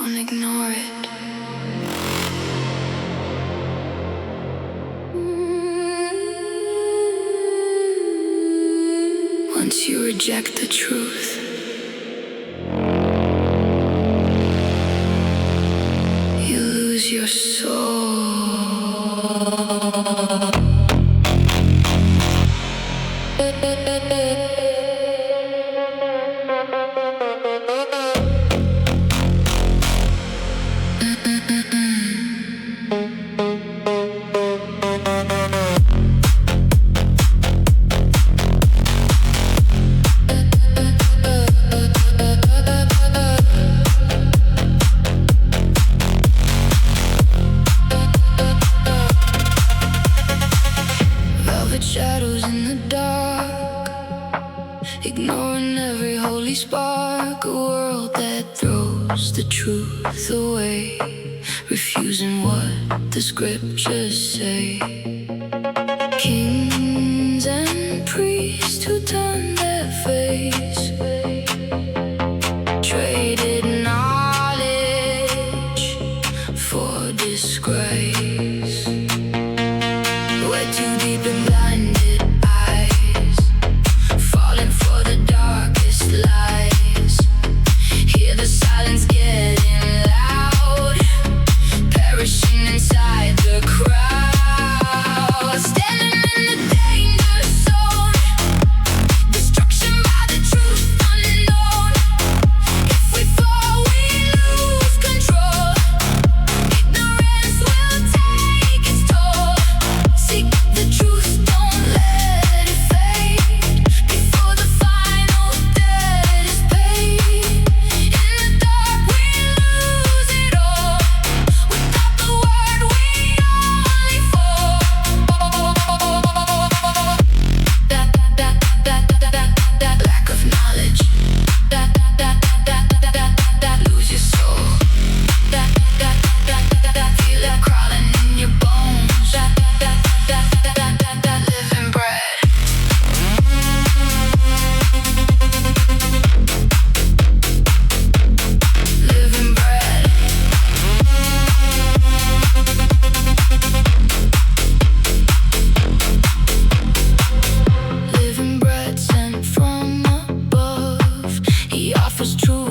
Don't ignore it. Once you reject the truth, you lose your soul. Shadows in the dark, ignoring every holy spark. A world that throws the truth away, refusing what the scriptures say. Kings and priests who turn their face, traded knowledge for disgrace. We're too deep in blinded eyes, falling for the darkest lies. Hear the silence getting loud, perishing inside the crowd. Standing in the danger zone, destruction by the truth unknown. If we fall, we lose control. Ignorance will take its toll. Seek the truth, don't let it fade before the final debt is paid. In the dark we lose it all. Without the word we only fall. That lack of knowledge, that lose your soul. Feel it crawling in your bones. Living bread. Living bread. Living bread sent from above. He offers truth.